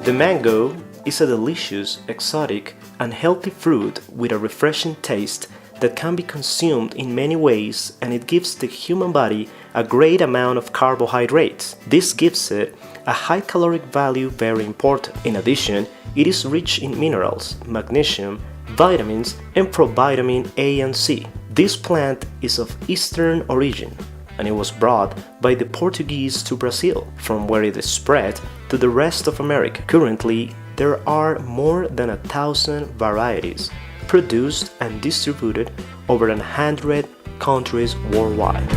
The mango is a delicious, exotic, and healthy fruit with a refreshing taste that can be consumed in many ways, and it gives the human body a great amount of carbohydrates. This gives it a high caloric value, very important. In addition, it is rich in minerals, magnesium, vitamins, and provitamin A and C. This plant is of Eastern origin, and it was brought by the Portuguese to Brazil, from where it is spread to the rest of America. Currently, there are more than 1,000 varieties produced and distributed over 100 countries worldwide.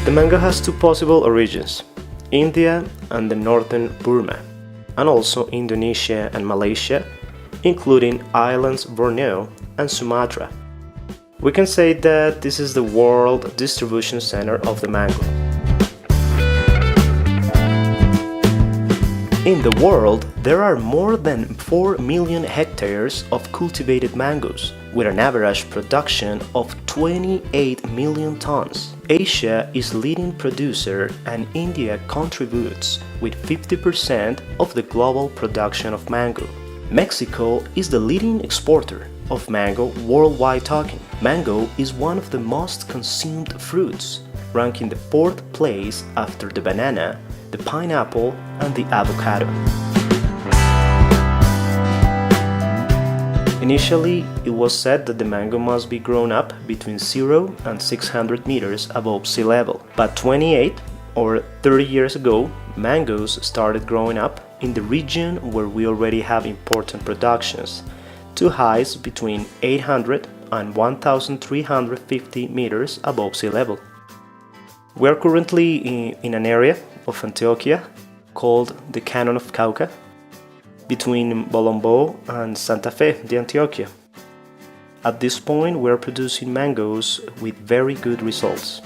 The mango has two possible origins, India and the northern Burma, and also Indonesia and Malaysia, including islands Borneo and Sumatra. We can say that this is the world distribution center of the mango. In the world, there are more than 4 million hectares of cultivated mangoes, with an average production of 28 million tons. Asia is leading producer, and India contributes with 50% of the global production of mango. Mexico is the leading exporter of mango worldwide talking. Mango is one of the most consumed fruits, ranking the 4th place after the banana, the pineapple, and the avocado. Initially, it was said that the mango must be grown up between 0 and 600 meters above sea level. But 28 or 30 years ago, mangoes started growing up in the region where we already have important productions, to heights between 800 and 1,350 meters above sea level. We are currently in an area of Antioquia called the Canyon of Cauca, between Bolombo and Santa Fe de Antioquia. At this point, we are producing mangoes with very good results.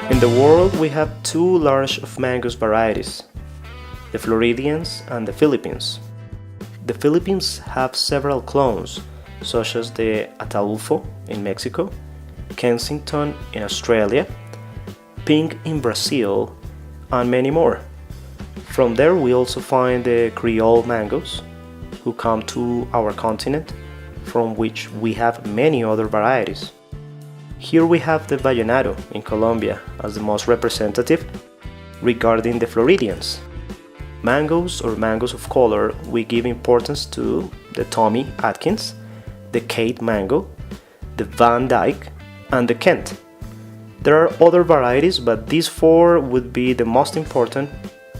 In the world, we have two large of mangoes varieties, the Floridians and the Philippines. The Philippines have several clones, such as the Ataulfo in Mexico, Kensington in Australia, Pink in Brazil, and many more. From there we also find the Creole mangoes, who come to our continent, from which we have many other varieties. Here we have the Vallenato in Colombia as the most representative. Regarding the Floridians, mangoes or mangoes of color, we give importance to the Tommy Atkins, the Kate mango, the Van Dyke, and the Kent. There are other varieties, but these 4 would be the most important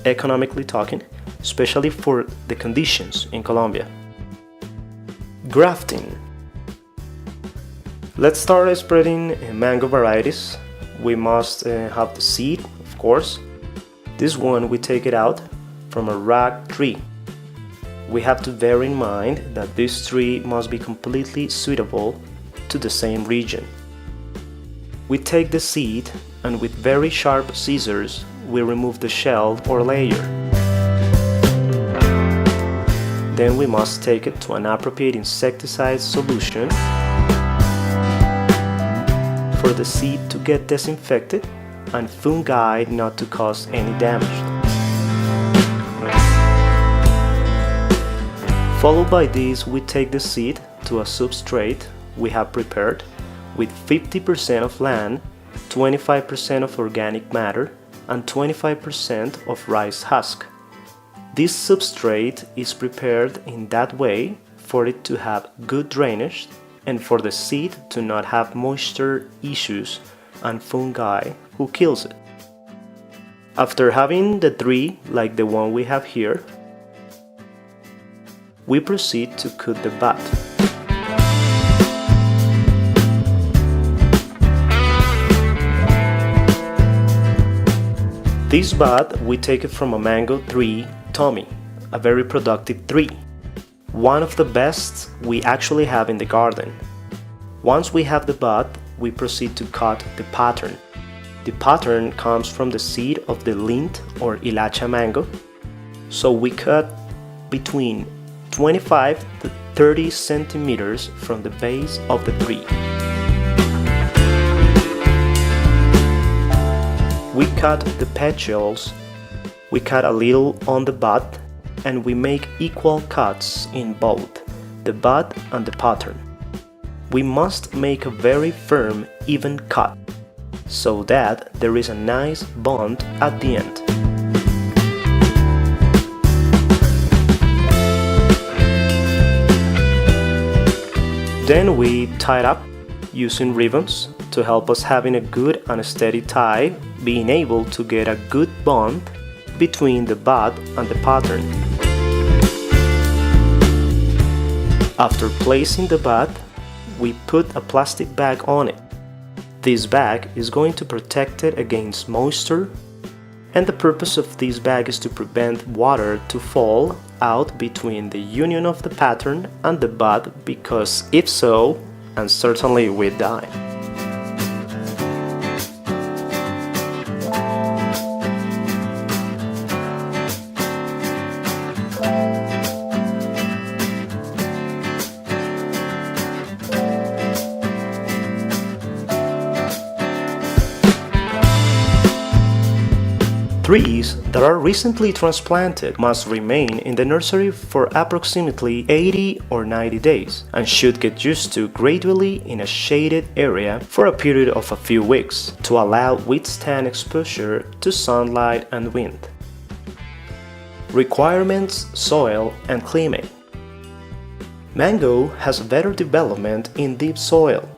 economically talking, especially for the conditions in Colombia. Grafting. Let's start spreading mango varieties. We must have the seed, of course. This one we take it out from a rag tree. We have to bear in mind that this tree must be completely suitable to the same region. We take the seed, and with very sharp scissors we remove the shell or layer. Then we must take it to an appropriate insecticide solution for the seed to get disinfected and fungi not to cause any damage. Followed by this, we take the seed to a substrate we have prepared with 50% of land, 25% of organic matter, and 25% of rice husk. This substrate is prepared in that way for it to have good drainage and for the seed to not have moisture issues and fungi who kills it. After having the 3 like the one we have here, we proceed to cut the bud. This bud we take it from a mango tree, Tommy, a very productive tree. One of the best we actually have in the garden. Once we have the bud, we proceed to cut the pattern. The pattern comes from the seed of the lint or hilacha mango. So we cut between 25 to 30 centimeters from the base of the tree. We cut the petioles, we cut a little on the bud, and we make equal cuts in both the bud and the pattern. We must make a very firm, even cut, so that there is a nice bond at the end. Then we tie it up using ribbons to help us having a good and steady tie, being able to get a good bond between the bud and the pattern. After placing the bud, we put a plastic bag on it. This bag is going to protect it against moisture, and the purpose of this bag is to prevent water to fall out between the union of the pattern and the bud, because if so, and certainly we die. Trees that are recently transplanted must remain in the nursery for approximately 80 or 90 days and should get used to gradually in a shaded area for a period of a few weeks to allow withstand exposure to sunlight and wind. Requirements, soil and climate. Mango has better development in deep soil,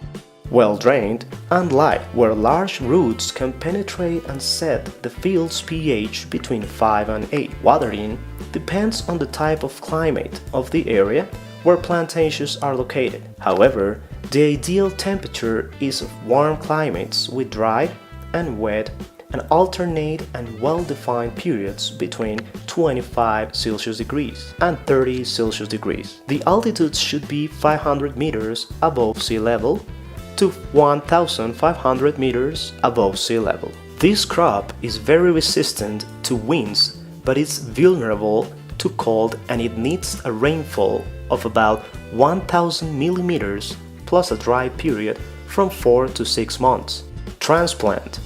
well drained and light, where large roots can penetrate and set the field's pH between 5 and 8. Watering depends on the type of climate of the area where plantations are located. However, the ideal temperature is of warm climates with dry and wet and alternate and well-defined periods between 25 Celsius degrees and 30 Celsius degrees. The altitude should be 500 meters above sea level to 1,500 meters above sea level. This crop is very resistant to winds, but it's vulnerable to cold, and it needs a rainfall of about 1,000 millimeters plus a dry period from 4 to 6 months. Transplant.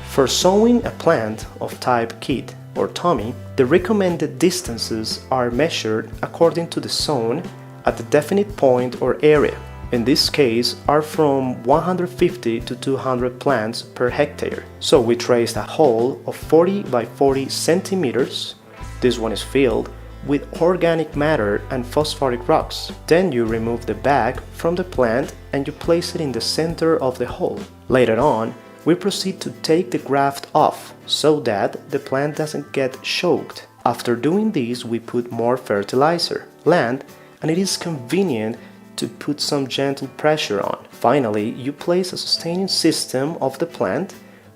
For sowing a plant of type kit or Tommy, the recommended distances are measured according to the zone at the definite point or area. In this case are from 150 to 200 plants per hectare. So we traced a hole of 40 by 40 centimeters. This one is filled with organic matter and phosphoric rocks. Then you remove the bag from the plant and you place it in the center of the hole. Later on, we proceed to take the graft off so that the plant doesn't get choked. After doing this, we put more fertilizer, land, and it is convenient to put some gentle pressure on. Finally, you place a sustaining system of the plant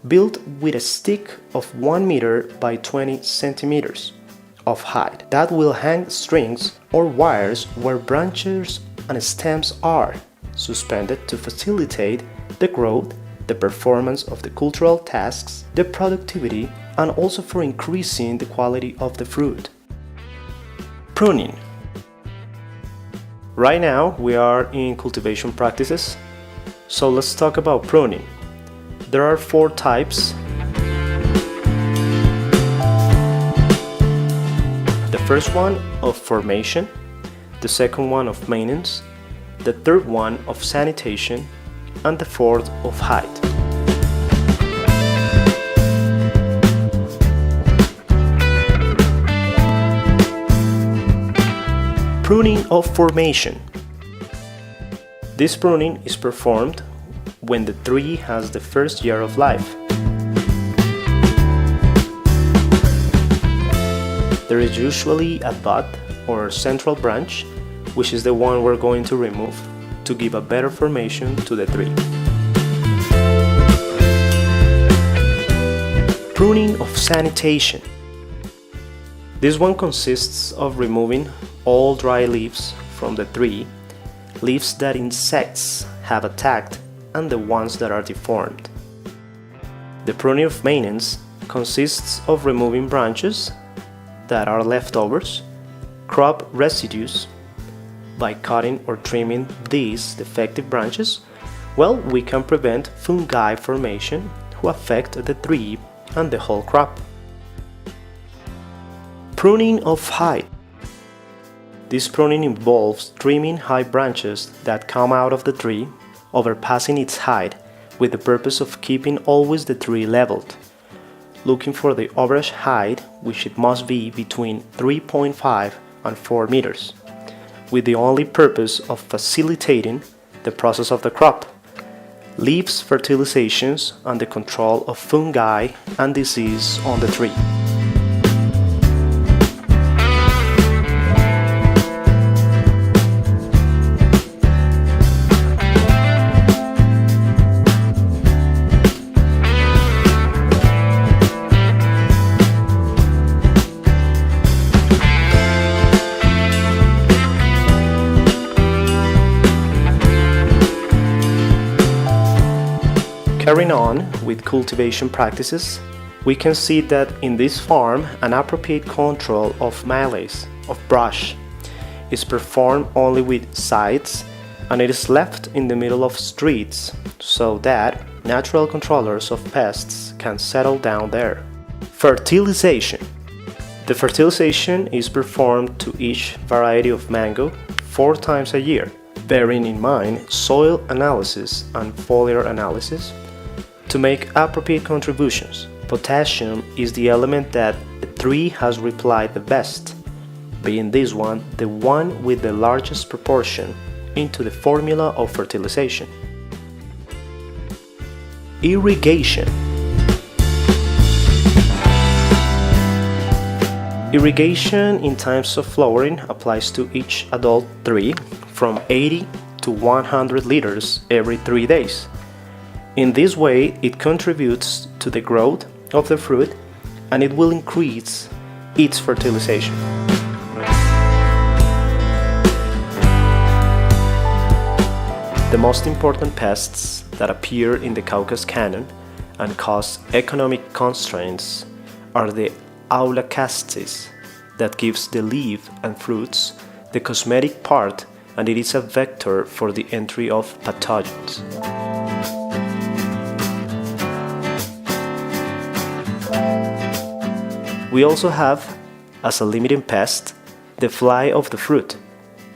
built with a stick of 1 meter by 20 centimeters of height that will hang strings or wires where branches and stems are suspended to facilitate the growth, the performance of the cultural tasks, the productivity, and also for increasing the quality of the fruit. Pruning. Right now we are in cultivation practices, so let's talk about pruning. There are 4 types. The first one of formation, the second one of maintenance, the third one of sanitation, and the fourth of height. Pruning of formation. This pruning is performed when the tree has the first year of life. There is usually a bud or central branch, which is the one we're going to remove to give a better formation to the tree. Pruning of sanitation. This one consists of removing all dry leaves from the tree, leaves that insects have attacked and the ones that are deformed. The pruning of maintenance consists of removing branches that are leftovers crop residues by cutting or trimming these defective branches, well, we can prevent fungi formation who affect the tree and the whole crop. Pruning of height. This pruning involves trimming high branches that come out of the tree, overpassing its height, with the purpose of keeping always the tree leveled, looking for the average height, which it must be between 3.5 and 4 meters, with the only purpose of facilitating the process of the crop, leaves fertilizations, and the control of fungi and disease on the tree. Carrying on with cultivation practices, we can see that in this farm an appropriate control of mallees, of brush, is performed only with scythes, and it is left in the middle of streets so that natural controllers of pests can settle down there. Fertilization. The fertilization is performed to each variety of mango 4 times a year, bearing in mind soil analysis and foliar analysis to make appropriate contributions. Potassium is the element that the tree has replied the best, being this one the one with the largest proportion into the formula of fertilization. Irrigation. Irrigation in times of flowering applies to each adult tree from 80 to 100 liters every 3 days. In this way, it contributes to the growth of the fruit and it will increase its fertilization. The most important pests that appear in the Caucasus Canyon and cause economic constraints are the Anacardiaceae, that gives the leaf and fruits the cosmetic part, and it is a vector for the entry of pathogens. We also have, as a limiting pest, the fly of the fruit.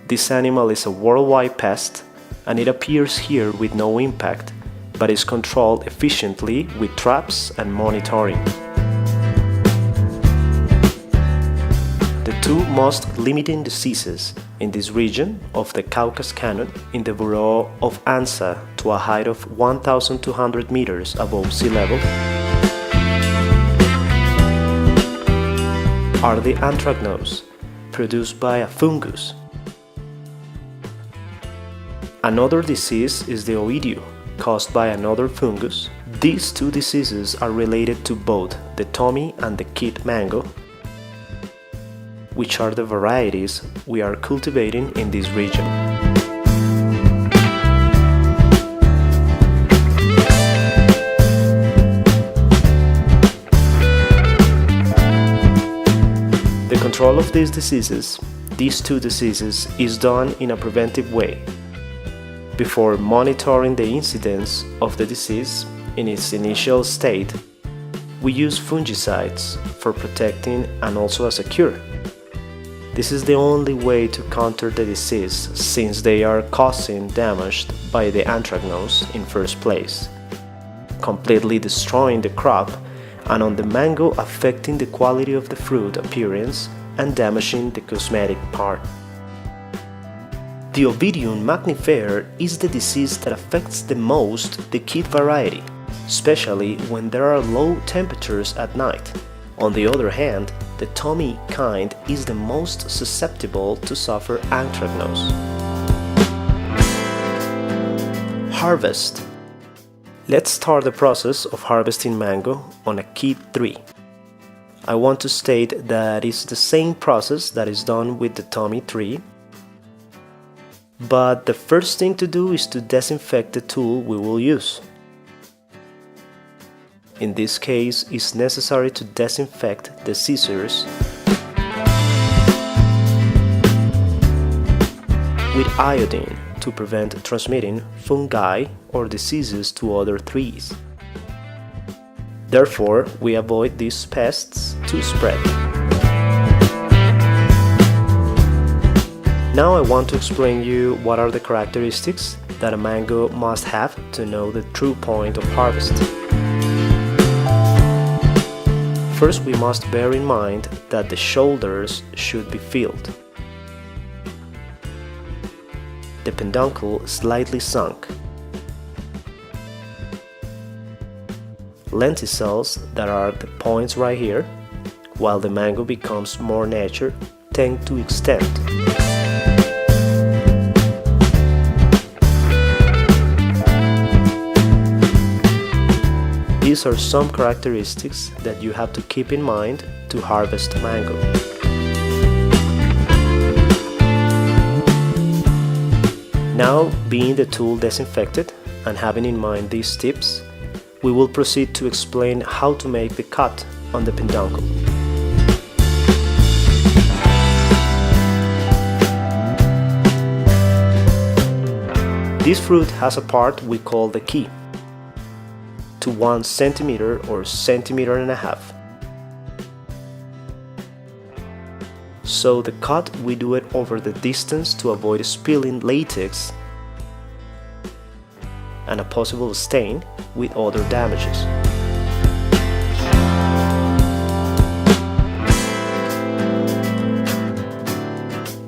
This animal is a worldwide pest and it appears here with no impact, but is controlled efficiently with traps and monitoring. The 2 most limiting diseases in this region of the Caucasus Canyon in the borough of Ansa to a height of 1,200 meters above sea level are the anthracnose, produced by a fungus. Another disease is the oidio, caused by another fungus. These 2 diseases are related to both the Tommy and the Kid mango, which are the varieties we are cultivating in this region. The control of these 2 diseases, is done in a preventive way. Before monitoring the incidence of the disease in its initial state, we use fungicides for protecting and also as a cure. This is the only way to counter the disease, since they are causing damage by the anthracnose in first place, completely destroying the crop, and on the mango affecting the quality of the fruit appearance and damaging the cosmetic part. The Ovidium Mangifera is the disease that affects the most the Kid variety, especially when there are low temperatures at night. On the other hand, the Tommy kind is the most susceptible to suffer anthracnose. Harvest. Let's start the process of harvesting mango on a Kid tree. I want to state that it's the same process that is done with the Tommy tree, but the first thing to do is to disinfect the tool we will use. In this case, it's necessary to disinfect the scissors with iodine to prevent transmitting fungi or diseases to other trees. Therefore, we avoid these pests to spread. Now I want to explain you what are the characteristics that a mango must have to know the true point of harvest. First, we must bear in mind that the shoulders should be filled, the peduncle slightly sunk, lenticels, that are the points right here, while the mango becomes more mature, tend to extend. These are some characteristics that you have to keep in mind to harvest mango. Now, being the tool disinfected and having in mind these tips, we will proceed to explain how to make the cut on the peduncle. This fruit has a part we call the key, to 1 centimeter or centimeter and a half. So the cut, we do it over the distance to avoid spilling latex and a possible stain with other damages.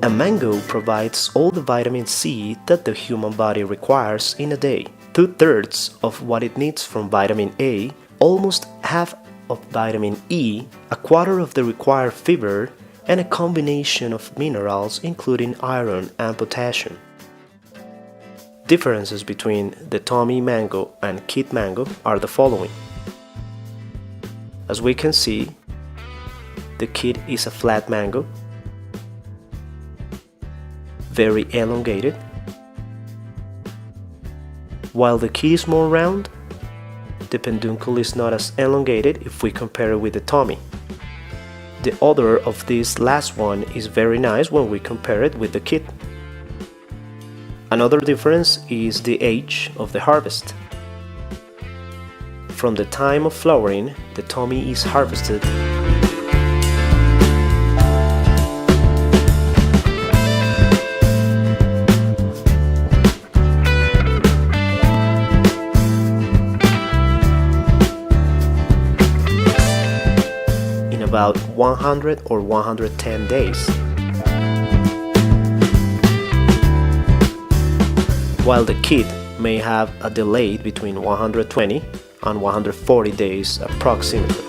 A mango provides all the vitamin C that the human body requires in a day. 2/3 of what it needs from vitamin A, almost half of vitamin E, a quarter of the required fiber, and a combination of minerals including iron and potassium. Differences between the Tommy mango and kid mango are the following. As we can see, the kid is a flat mango, very elongated, while the kid is more round. The peduncle is not as elongated if we compare it with the Tommy. The odor of this last one is very nice when we compare it with the kid. Another difference is the age of the harvest. From the time of flowering, the Tommy is harvested about 100 or 110 days, while the kid may have a delay between 120 and 140 days approximately.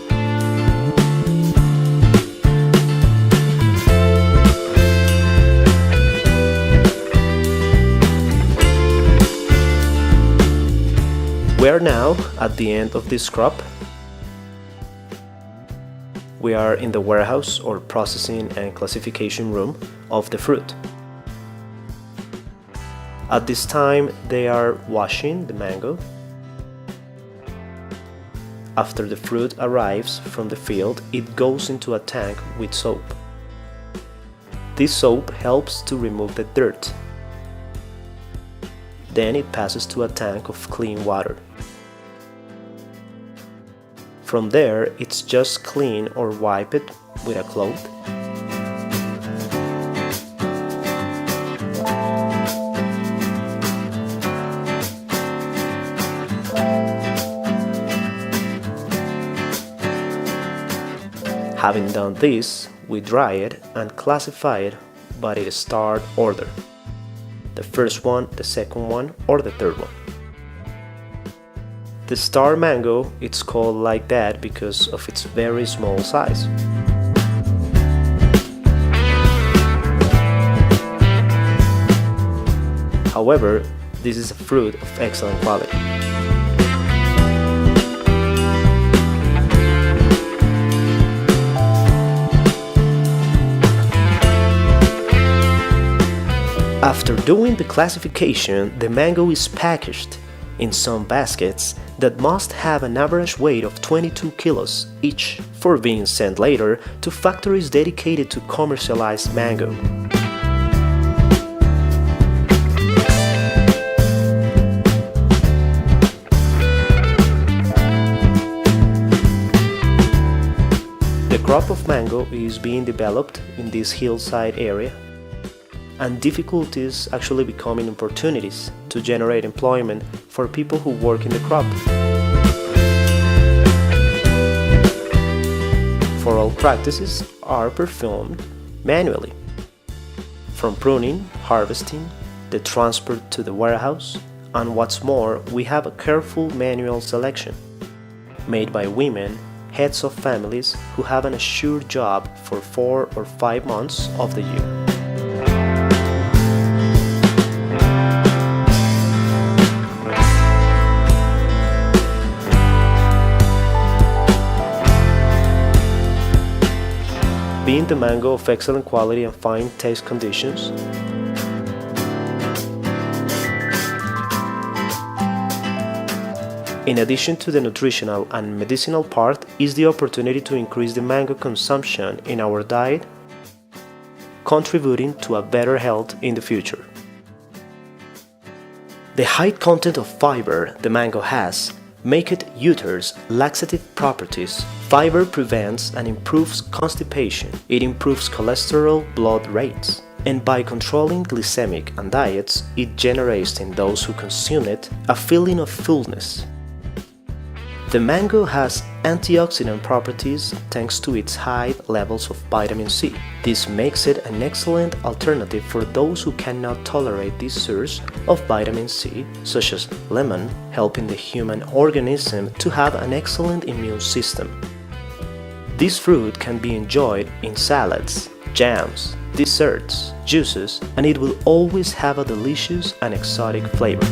We are now at the end of this crop. We are in the warehouse or processing and classification room of the fruit. At this time, they are washing the mango. After the fruit arrives from the field, it goes into a tank with soap. This soap helps to remove the dirt. Then it passes to a tank of clean water. From there, it's just clean or wipe it with a cloth. Having done this, we dry it and classify it by its start order. The first one, the second one, or the third one. The star mango, it's called like that because of its very small size. However, this is a fruit of excellent quality. After doing the classification, the mango is packaged in some baskets that must have an average weight of 22 kilos each for being sent later to factories dedicated to commercialize mango. crop of mango is being developed in this hillside area, and difficulties actually becoming opportunities to generate employment for people who work in the crop. For all practices are performed manually, from pruning, harvesting, the transport to the warehouse, and what's more, we have a careful manual selection made by women, heads of families who have an assured job for 4 or 5 months of the year. Being the mango of excellent quality and fine taste conditions, in addition to the nutritional and medicinal part, is the opportunity to increase the mango consumption in our diet, contributing to a better health in the future. The high content of fiber the mango has make it uterus laxative properties. Fiber prevents and improves constipation. It improves cholesterol blood rates. And by controlling glycemic and diets, it generates in those who consume it a feeling of fullness. The mango has antioxidant properties thanks to its high levels of vitamin C. This makes it an excellent alternative for those who cannot tolerate this source of vitamin C, such as lemon, helping the human organism to have an excellent immune system. This fruit can be enjoyed in salads, jams, desserts, juices, and it will always have a delicious and exotic flavor.